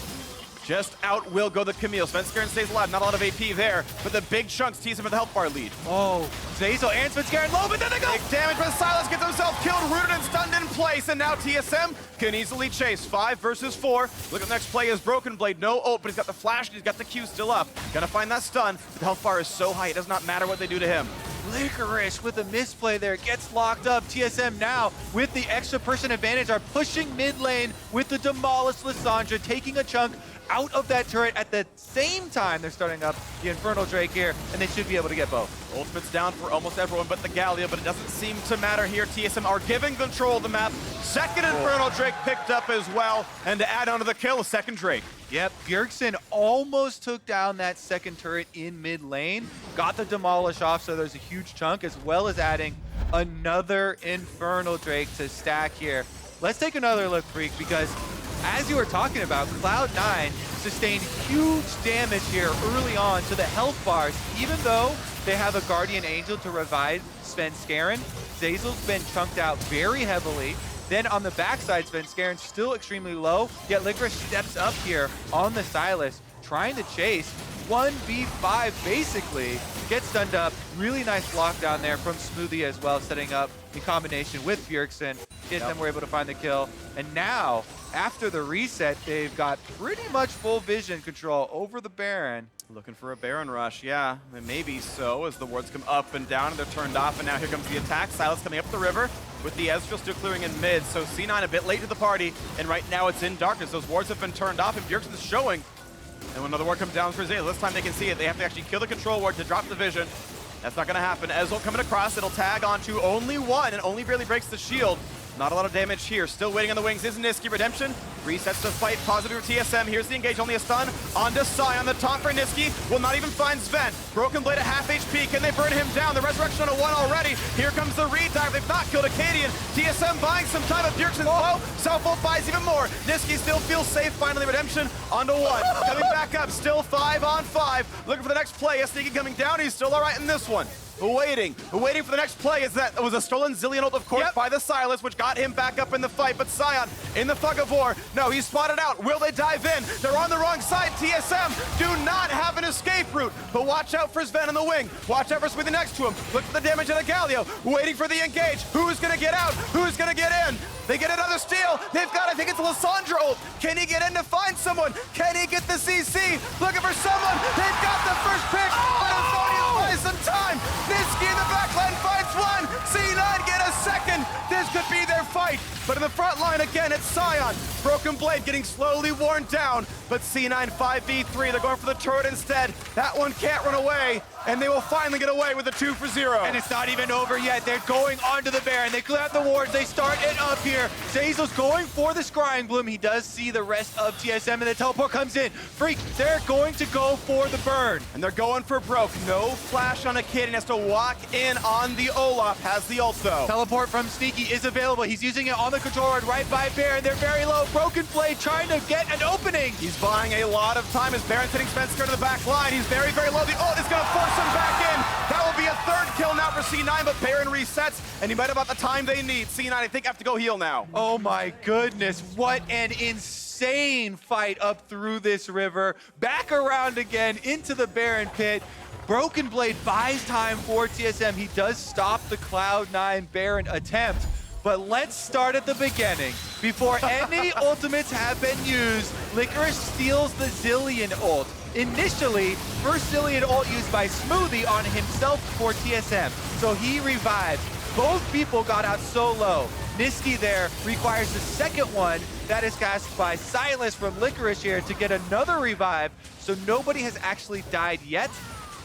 Just out will go the Camille. Svenskeren stays alive. Not a lot of AP there, but the big chunks tease him with the health bar lead. Oh, Zeyzal and Svenskeren low, but then they go. Big damage, but Sylas gets himself killed, rooted and stunned in place, and now TSM can easily chase. 5 versus 4. Look at the next play is Broken Blade. No ult, but he's got the flash and he's got the Q still up. Gonna find that stun. The health bar is so high, it does not matter what they do to him. Licorice with a misplay there gets locked up. TSM now with the extra person advantage are pushing mid lane with the demolished Lissandra, taking a chunk out of that turret at the same time they're starting up the Infernal Drake here, and they should be able to get both. Ultimate's down for almost everyone but the Galio, but it doesn't seem to matter here. TSM are giving control of the map. Second Infernal Drake picked up as well, and to add on to the kill, a second Drake. Yep, Bjergsen almost took down that second turret in mid lane, got the demolish off, so there's a huge chunk, as well as adding another Infernal Drake to stack here. Let's take another look, Freak, because as you were talking about, Cloud9 sustained huge damage here early on to the health bars, even though they have a Guardian Angel to revive Svenskeren. Zazel's been chunked out very heavily. Then on the backside, Svenskeren's still extremely low, yet Licorice steps up here on the Sylas, trying to chase. 1v5 basically, gets stunned up. Really nice lockdown there from Smoothie as well, setting up the combination with Bjergsen. TSM were able to find the kill. And now, after the reset, they've got pretty much full vision control over the Baron. Looking for a Baron rush, yeah, maybe so, as the wards come up and down and they're turned off, and now here comes the attack. Sylas coming up the river with the Ezreal still clearing in mid, so C9 a bit late to the party, and right now it's in darkness. Those wards have been turned off, and Bjergsen's showing. And when another ward comes down for Zayla, this time they can see it. They have to actually kill the control ward to drop the vision. That's not going to happen. Ezreal coming across, it'll tag onto only one, and only barely breaks the shield. Not a lot of damage here. Still waiting on the wings is Niski. Redemption resets the fight. Positive for TSM. Here's the engage. Only a stun. Onto Sai on the top for Niski. Will not even find Sven. Broken Blade at half HP. Can they burn him down? The resurrection on a 1 already. Here comes the redive. They've not killed Acadian. TSM buying some time. But Bjergsen's low. Southbolt buys even more. Niski still feels safe. Finally, Redemption onto 1. Coming back up. Still 5 on 5. Looking for the next play. Sneaky coming down. He's still all right in this one. Waiting for the next play. Is that it was a stolen Zillion ult, of course, by the Sylas, which got him back up in the fight. But Sion in the fog of war. No, he's spotted out. Will they dive in? They're on the wrong side. TSM do not have an escape route. But watch out for Sven on the wing. Watch out for Smoothie next to him. Look for the damage of the Galio. Waiting for the engage. Who's gonna get out? Who's gonna get in? They get another steal. They've got, I think it's a Lissandra ult. Can he get in to find someone? Can he get the CC? Looking for someone. They've got the first pick. But Aphonius buys some time. Niski in the backline finds one. C9 get a second. This could be their fight. But in the front line again, it's Sion. Broken Blade getting slowly worn down. But C9 5v3. They're going for the turret instead. That one can't run away. And they will finally get away with a 2 for 0. And it's not even over yet. They're going onto the Baron. They clear out the wards. They start it up here. Zazel's going for the Scrying Bloom. He does see the rest of TSM, and the teleport comes in. Freak, they're going to go for the burn. And they're going for broke. No flash on a kid, and has to walk in on the Olaf. Has the ult though. Teleport from Sneaky is available. He's using it on the controller right by Baron. They're very low. Broken Blade trying to get an opening. He's buying a lot of time as Baron's hitting Spencer to the back line. He's very, very low. The ult is going to force him back in. That will be a third kill now for C9, but Baron resets, and he might have about the time they need. C9, I think, have to go heal now. Oh my goodness, what an insane fight up through this river. Back around again into the Baron pit. Broken Blade buys time for TSM. He does stop the Cloud9 Baron attempt. But let's start at the beginning. Before any ultimates have been used, Licorice steals the Zillion ult. Initially, first Zillion ult used by Smoothie on himself for TSM. So he revived. Both people got out so low. Niski there requires the second one. That is cast by Sylas from Licorice here to get another revive. So nobody has actually died yet.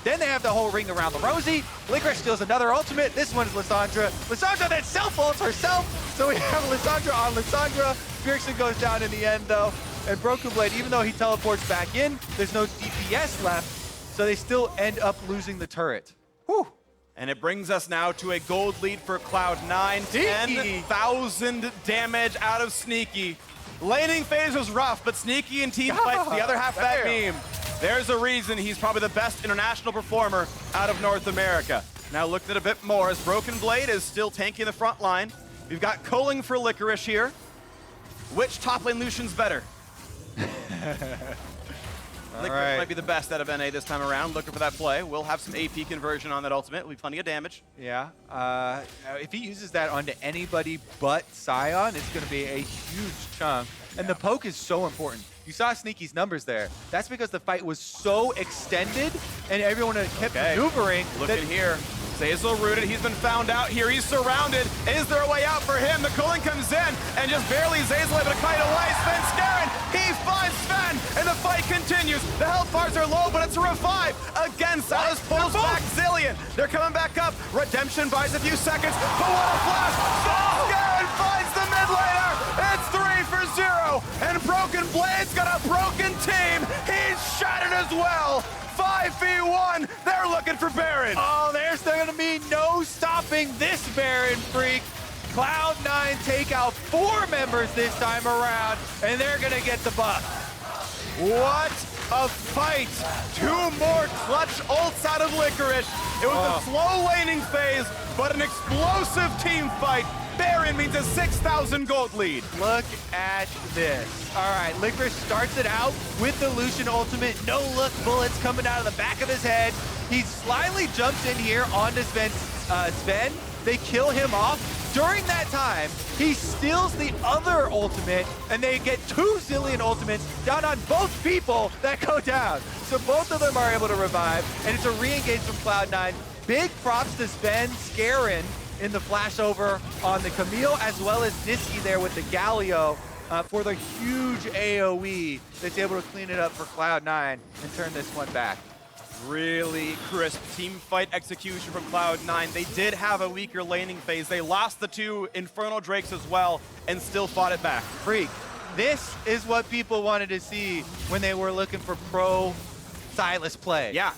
Then they have the whole ring around the rosy. Licorice steals another ultimate. This one's Lissandra. Lissandra then self-ults herself. So we have Lissandra on Lissandra. Bjergsen goes down in the end though. And Broken Blade, even though he teleports back in, there's no DPS left. So they still end up losing the turret. Whew. And it brings us now to a gold lead for Cloud9. 10,000 damage out of Sneaky. Laning phase was rough, but Sneaky and team fights the other half of that meme. There's a reason he's probably the best international performer out of North America. Now looking at a bit more as Broken Blade is still tanking the front line. We've got culling for Licorice here. Which top lane Lucian's better? Licorice might be the best out of NA this time around. Looking for that play. We'll have some AP conversion on that ultimate. We'll be plenty of damage. Yeah. If he uses that onto anybody but Sion, it's going to be a huge chunk. And the poke is so important. You saw Sneaky's numbers there. That's because the fight was so extended and everyone kept maneuvering. Looking here. Zeyzal rooted, he's been found out here, he's surrounded. Is there a way out for him? The cooling comes in, and just barely Zeyzal able to kite away. Sven Skaren, he finds Sven, and the fight continues. The health bars are low, but it's a revive. Again, Silas pulls back Zillion. They're coming back up. Redemption buys a few seconds, but what a flash! Sven Skaren finds the mid laner. It's 3 for 0, and Broken Blade's got a broken team. He's shattered as well. 5v1, they're looking for Baron. Oh, there's going to be no stopping this Baron freak. Cloud9 take out 4 members this time around, and they're going to get the buff. What a fight! 2 more clutch ults out of Licorice. It was a slow laning phase, but an explosive team fight. Baron means a 6,000 gold lead. Look at this. All right, Licorice starts it out with the Lucian ultimate. No look bullets coming out of the back of his head. He slyly jumps in here onto Sven. They kill him off. During that time, he steals the other ultimate, and they get 2 Zillion ultimates down on both people that go down. So both of them are able to revive, and it's a re-engage from Cloud9. Big props to Sven Skaren in the flashover on the Camille, as well as Niski there with the Galio for the huge AoE that's able to clean it up for Cloud9 and turn this one back. Really crisp team fight execution from Cloud9. They did have a weaker laning phase. They lost the 2 Infernal Drakes as well and still fought it back. Freak, this is what people wanted to see when they were looking for pro Silas play. Yeah.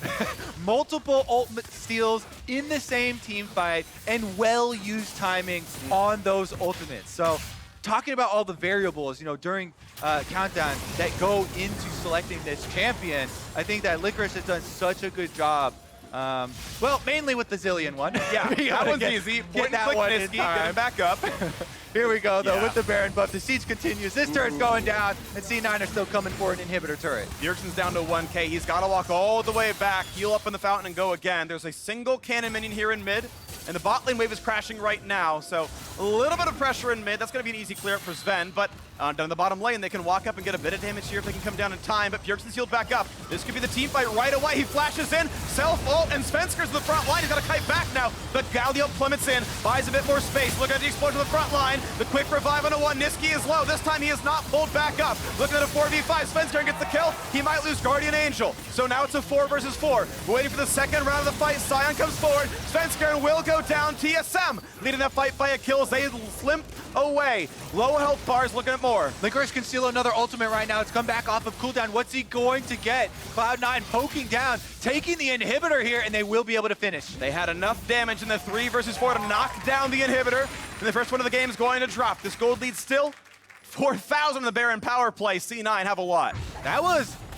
Multiple ultimate steals in the same team fight and well-used timing on those ultimates. So talking about all the variables, during Countdown that go into selecting this champion, I think that Licorice has done such a good job. Well, mainly with the Zillion one. Yeah, that one's easy. Point and click Niski, get him back up. Here we go, though, with the Baron buff. The siege continues. This turret's going down, and C9 are still coming for an inhibitor turret. Bjergsen's down to 1k. He's got to walk all the way back, heal up in the fountain, and go again. There's a single cannon minion here in mid, and the bot lane wave is crashing right now, so a little bit of pressure in mid. That's going to be an easy clear up for Sven, but down in the bottom lane, they can walk up and get a bit of damage here if they can come down in time, but Bjergsen's healed back up. This could be the team fight right away. He flashes in, self-ult, and Svensker's in the front line. He's got to kite back now. The Galio plummets in, buys a bit more space. Look at the explosion on the front line. The quick revive on a 1. Niski is low. This time he is not pulled back up. Looking at a 4v5. Svensker gets the kill. He might lose Guardian Angel. So now it's a 4 versus 4. We're waiting for the second round of the fight. Sion comes forward. Svensker will go down. TSM leading that fight by a kill as they limp away. Low health bars looking at more. Licorice can steal another ultimate right now. It's come back off of cooldown. What's he going to get? Cloud9 poking down, taking the inhibitor here, and they will be able to finish. They had enough damage in the 3 versus 4 to knock down the inhibitor. And the first one of the game is going to drop. This gold lead still 4,000 in the Baron power play. C9 have a lot.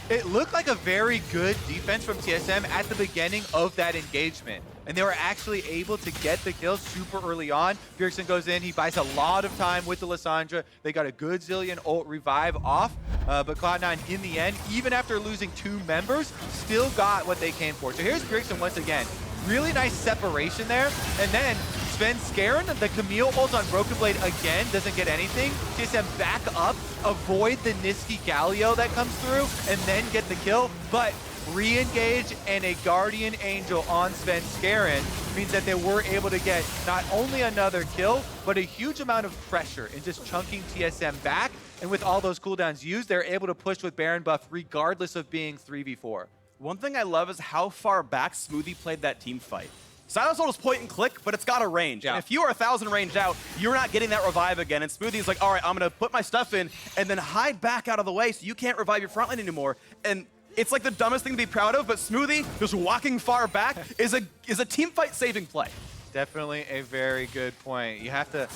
It looked like a very good defense from TSM at the beginning of that engagement. And they were actually able to get the kill super early on. Bjergsen goes in, he buys a lot of time with the Lissandra. They got a good Zillion ult revive off, but Cloud9 in the end, even after losing 2 members, still got what they came for. So here's Bjergsen once again. Really nice separation there. And then Sven Skaren, the Camille ult on Broken Blade again, doesn't get anything. TSM back up, avoid the Niski Galio that comes through, and then get the kill. But re-engage and a Guardian Angel on Sven Skaren means that they were able to get not only another kill, but a huge amount of pressure in just chunking TSM back. And with all those cooldowns used, they're able to push with Baron buff regardless of being 3v4. One thing I love is how far back Smoothie played that team fight. Silas ult is point and click, but it's got a range. Yeah. And if you are 1,000 range out, you're not getting that revive again. And Smoothie's like, all right, I'm going to put my stuff in and then hide back out of the way so you can't revive your front line anymore. And it's like the dumbest thing to be proud of, but Smoothie just walking far back is a team fight saving play. Definitely a very good point. You have to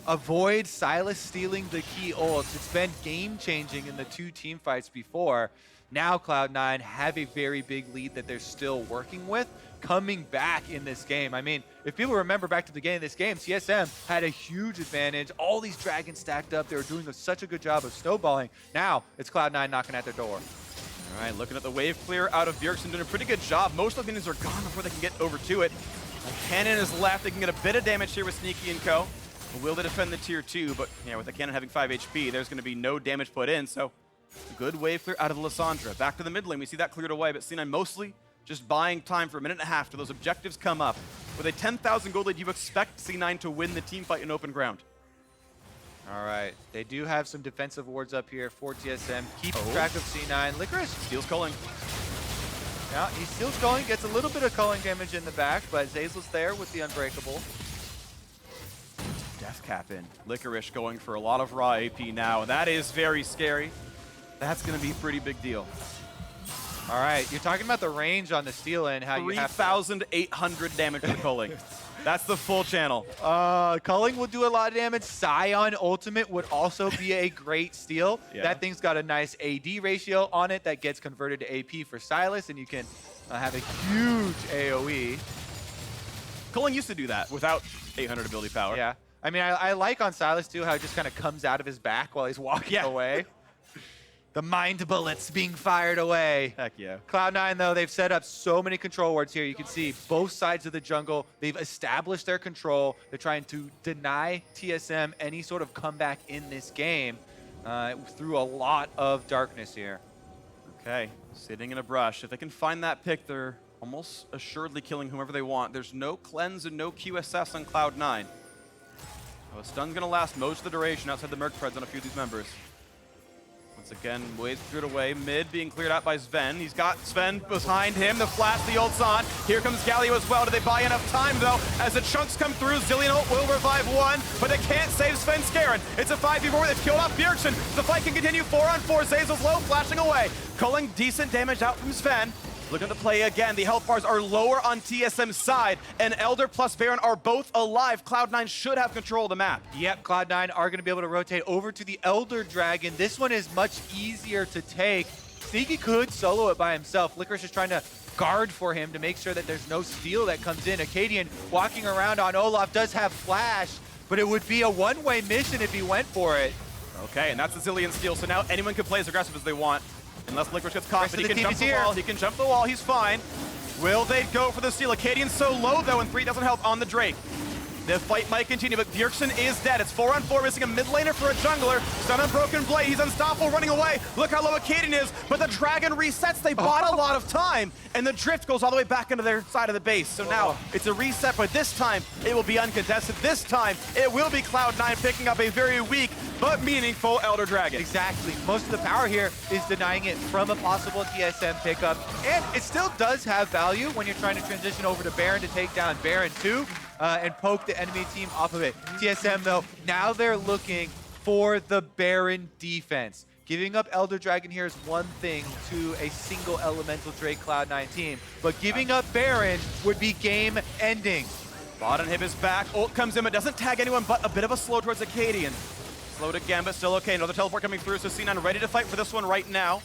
avoid Silas stealing the key ults. It's been game-changing in the 2 team fights before. Now Cloud9 have a very big lead that they're still working with coming back in this game. I mean, if people remember back to the beginning of this game, TSM had a huge advantage. All these dragons stacked up. They were doing such a good job of snowballing. Now it's Cloud9 knocking at their door. All right, looking at the wave clear out of Bjergsen, doing a pretty good job. Most of the minions are gone before they can get over to it. A cannon is left. They can get a bit of damage here with Sneaky and Co. Will they defend the tier 2? But yeah, with the cannon having 5 HP, there's going to be no damage put in. So good wave clear out of the Lissandra. Back to the mid lane. We see that cleared away, but C9 mostly just buying time for a minute and a half till those objectives come up. With a 10,000 gold lead, you expect C9 to win the team fight in open ground. All right, they do have some defensive wards up here for TSM. Keep track of C9. Licorice Steals culling. yeah, he steals culling, gets a little bit of culling damage in the back, but Zazel's there with the Unbreakable. Death cap in. Licorice going for a lot of raw AP now, and that is very scary. That's going to be a pretty big deal. All right, you're talking about the range on the steal and how you have 3,800 damage for culling. That's the full channel. Culling will do a lot of damage. Scion Ultimate would also be a great steal. Yeah. That thing's got a nice AD ratio on it that gets converted to AP for Silas, and you can have a huge AoE. Culling used to do that without 800 ability power. Yeah. I mean, I like on Silas, too, how it just kind of comes out of his back while he's walking away. The mind bullets being fired away. Heck yeah. Cloud9, though, they've set up so many control wards here. You can see both sides of the jungle. They've established their control. They're trying to deny TSM any sort of comeback in this game through a lot of darkness here. Okay, sitting in a brush. If they can find that pick, they're almost assuredly killing whomever they want. There's no cleanse and no QSS on Cloud9. Oh, a stun's gonna last most of the duration outside the Merc Preds on a few of these members. Once again, waves cleared away. Mid being cleared out by Sven. He's got Sven behind him. The flash, the ult's on. Here comes Galio as well. Do they buy enough time, though? As the chunks come through, Zilean ult will revive one, but they can't save Sven Skaren. It's a 5v4. They've killed off Bjergsen. The fight can continue 4-on-4. Zazel's low, flashing away. Culling decent damage out from Sven. Looking to play again. The health bars are lower on TSM's side, and Elder plus Baron are both alive. Cloud9 should have control of the map. Yep, Cloud9 are going to be able to rotate over to the Elder Dragon. This one is much easier to take. Sneaky could solo it by himself. Licorice is trying to guard for him to make sure that there's no steal that comes in. Acadian walking around on Olaf does have flash, but it would be a one-way mission if he went for it. Okay, and that's the Zilean steal, so now anyone can play as aggressive as they want. Unless Licorice gets caught, but he can jump the wall. He can jump the wall. He's fine. Will they go for the steal? Acadian's so low, though, and 3,000 health on the Drake. The fight might continue, but Bjergsen is dead. It's 4-on-4, missing a mid laner for a jungler. Stun on Broken Blade. He's unstoppable, running away. Look how low Acadian is, but the Dragon resets. They bought a lot of time, and the drift goes all the way back into their side of the base. So now it's a reset, but this time it will be uncontested. This time it will be Cloud9 picking up a very weak but meaningful Elder Dragon. Exactly. Most of the power here is denying it from a possible TSM pickup, and it still does have value when you're trying to transition over to Baron to take down Baron too. And poke the enemy team off of it. TSM, though, now they're looking for the Baron defense. Giving up Elder Dragon here is one thing to a single Elemental Drake Cloud9 team, but giving up Baron would be game-ending. Bot inhib is back. Ult comes in, but doesn't tag anyone, but a bit of a slow towards Acadian. Slowed again, but still okay. Another teleport coming through, so C9 ready to fight for this one right now.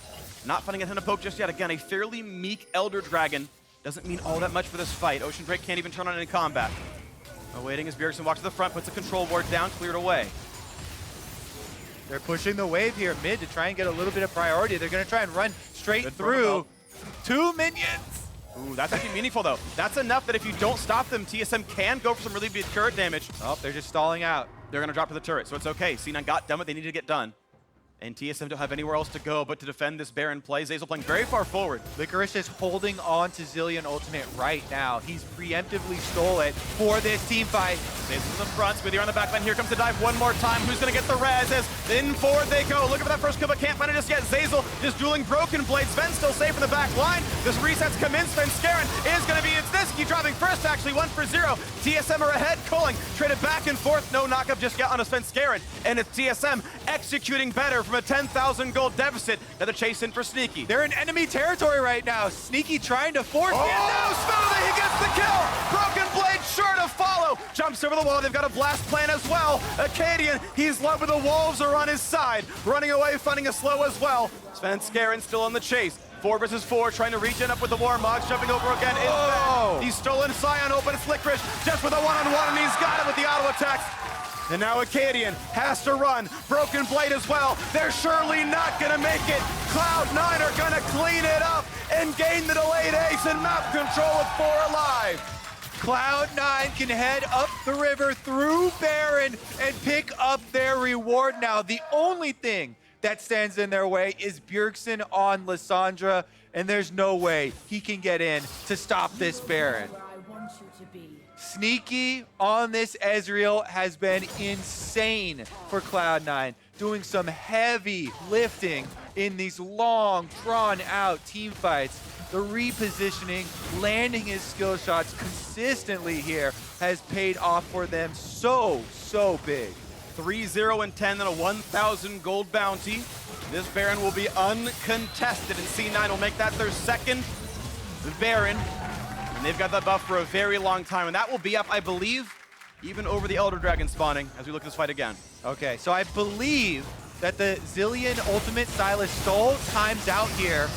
Not finding a ton of poke just yet. Again, a fairly meek Elder Dragon. Doesn't mean all that much for this fight. Ocean Drake can't even turn on any combat. Awaiting as Bjergsen walks to the front, puts a control ward down, cleared away. They're pushing the wave here mid to try and get a little bit of priority. They're going to try and run straight through 2 minions. Ooh, that's actually meaningful, though. That's enough that if you don't stop them, TSM can go for some really big turret damage. Oh, they're just stalling out. They're going to drop to the turret, so it's okay. C9 got done what they needed to get done. And TSM don't have anywhere else to go but to defend this Baron play. Zazel playing very far forward. Licorice is holding on to Zilean Ultimate right now. He's preemptively stole it for this team fight. Zazel's in front, Smithy on the back line. Here comes the dive one more time. Who's going to get the res? As in forward they go. Looking for that first kill, but can't find it just yet. Zazel just dueling Broken Blade. Sven still safe in the back line. This resets come in. Sven Skaren is going to be Niski dropping first, actually 1-0. TSM are ahead. Culling traded back and forth. No knockup just yet on a Sven Skaren. And it's TSM executing better from a 10,000 gold deficit. Now the chase in for Sneaky. They're in enemy territory right now. Sneaky trying to force it. No, Sven, he gets the kill. Broken Blade sure to follow. Jumps over the wall. They've got a blast plan as well. Acadian, he's low, but the wolves are on his side. Running away, finding a slow as well. Sven Skaren still on the chase. 4 versus 4, trying to regen up with the Warmogs, jumping over again. He's stolen Scion open. It's Licorice just with a one-on-one, and he's got it with the auto attacks. And now Acadian has to run. Broken Blade as well. They're surely not going to make it. Cloud9 are going to clean it up and gain the delayed ace and map control with 4 alive. Cloud9 can head up the river through Baron and pick up their reward now. The only thing that stands in their way is Bjergsen on Lissandra, and there's no way he can get in to stop this Baron. Sneaky on this Ezreal has been insane for Cloud9, doing some heavy lifting in these long, drawn-out team fights. The repositioning, landing his skill shots consistently here has paid off for them so big. 3-0-10 and a 1,000 gold bounty. This Baron will be uncontested, and C9 will make that their second Baron. And they've got that buff for a very long time, and that will be up, I believe, even over the Elder Dragon spawning as we look at this fight again. Okay, so I believe that the Zilean ultimate Silas stole times out here,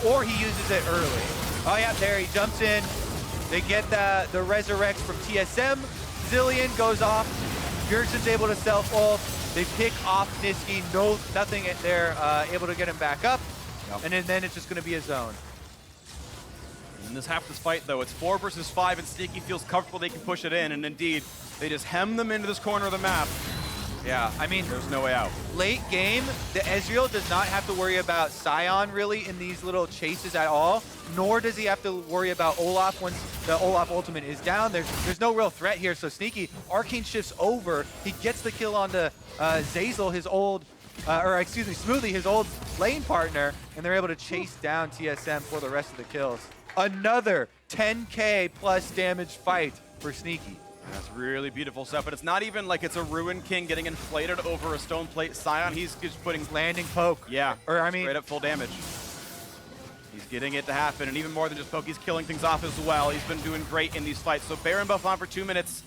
or he uses it early. Oh yeah, there he jumps in. They get the resurrect from TSM. Zilean goes off. Bjergsen's able to self-ult. They pick off Niski. Nothing. They're able to get him back up. Yep. And then it's just going to be a zone. In this half of this fight, though, it's 4 versus 5, and Sneaky feels comfortable they can push it in, and indeed, they just hem them into this corner of the map. Yeah, I mean, There's no way out. late game, the Ezreal does not have to worry about Sion really in these little chases at all, nor does he have to worry about Olaf once the Olaf ultimate is down. There's no real threat here, so Sneaky, Arcane shifts over, he gets the kill onto Zeyzal, his old, Smoothie, his old lane partner, and they're able to chase down TSM for the rest of the kills. Another 10k plus damage fight for Sneaky. That's really beautiful stuff, but it's not even like it's a Ruin King getting inflated over a stone plate Sion. He's just putting Landing poke. Yeah, Or I mean, straight up full damage. He's getting it to happen, and even more than just poke, he's killing things off as well. He's been doing great in these fights. So Baron buff on for 2 minutes,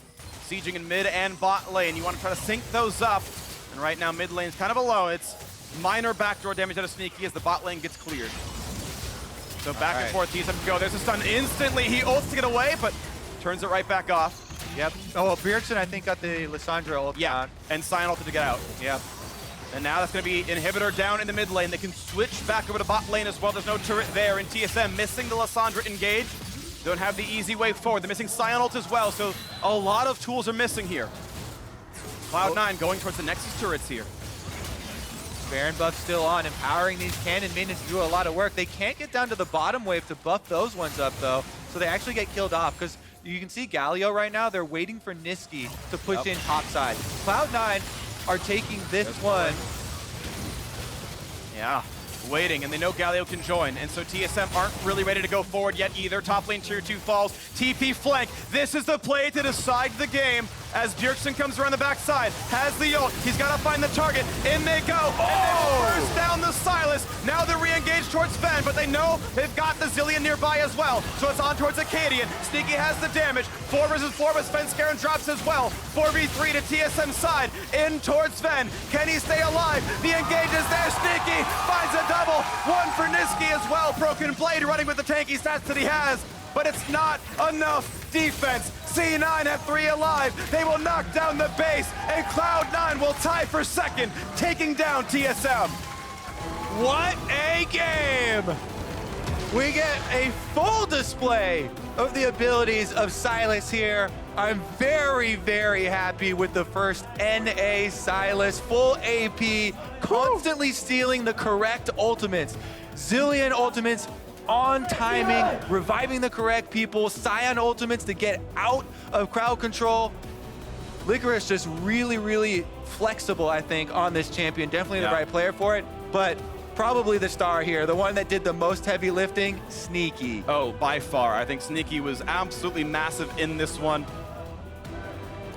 sieging in mid and bot lane. You want to try to sync those up, and right now mid lane's kind of alone. It's minor backdoor damage out of Sneaky as the bot lane gets cleared. So back and forth, TSM go. There's a stun instantly. He ults to get away, but turns it right back off. Yep. Oh, well, Bjergsen, I think, got the Lissandra ult. Yeah, and Sion ulted to get out. Yep. And now that's going to be inhibitor down in the mid lane. They can switch back over to bot lane as well. There's no turret there, and TSM missing the Lissandra engage. Don't have the easy way forward. They're missing Sion ult as well, so a lot of tools are missing here. Cloud9 going towards the Nexus turrets here. Baron buff still on, empowering these cannon minions to do a lot of work. They can't get down to the bottom wave to buff those ones up, though, so they actually get killed off, because you can see Galio right now, they're waiting for Niski to push in topside. Cloud9 are taking this one. Yeah, waiting, and they know Galio can join, and so TSM aren't really ready to go forward yet either. Top lane tier 2 falls, TP flank. This is the play to decide the game as Bjergsen comes around the backside, has the ult, he's got to find the target, in they go, and they burst down the Silas. Now they're re-engaged towards Ven, but they know they've got the Zilean nearby as well, so it's on towards Acadian. Sneaky has the damage, 4 versus 4, but Svenskeren drops as well. 4v3 to TSM side, in towards Ven. Can he stay alive? The engage is there, Sneaky finds a double, 1 for Niski as well. Broken Blade running with the tanky stats that he has, but it's not enough defense. C9 have 3 alive. They will knock down the base, and Cloud9 will tie for second, taking down TSM. What a game! We get a full display of the abilities of Silas here. I'm very happy with the first NA Silas. Full AP, constantly stealing the correct ultimates. Zilean ultimates on timing, reviving the correct people, Sion ultimates to get out of crowd control. Licorice just really flexible, I think, on this champion. Definitely the right player for it, but probably the star here, the one that did the most heavy lifting, Sneaky. Oh, by far. I think Sneaky was absolutely massive in this one.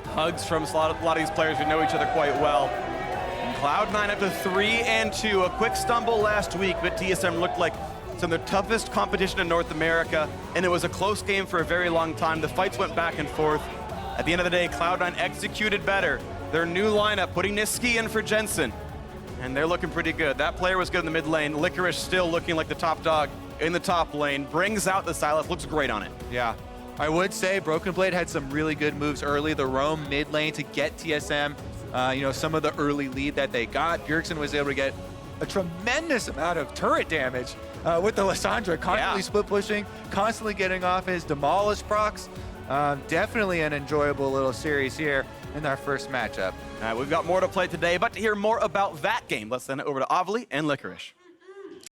Hugs from a lot of these players who know each other quite well. And Cloud9 up to 3-2. A quick stumble last week, but TSM looked like some of the toughest competition in North America, and it was a close game for a very long time. The fights went back and forth. At the end of the day, Cloud9 executed better. Their new lineup, putting Niski in for Jensen, and they're looking pretty good. That player was good in the mid lane. Licorice still looking like the top dog in the top lane. Brings out the Silas, looks great on it. Yeah, I would say Broken Blade had some really good moves early. The roam mid lane to get TSM, some of the early lead that they got. Bjergsen was able to get a tremendous amount of turret damage with the Lissandra, constantly split pushing, constantly getting off his Demolish procs. Definitely an enjoyable little series here in our first matchup. All right, we've got more to play today, but to hear more about that game, let's send it over to Avli and Licorice.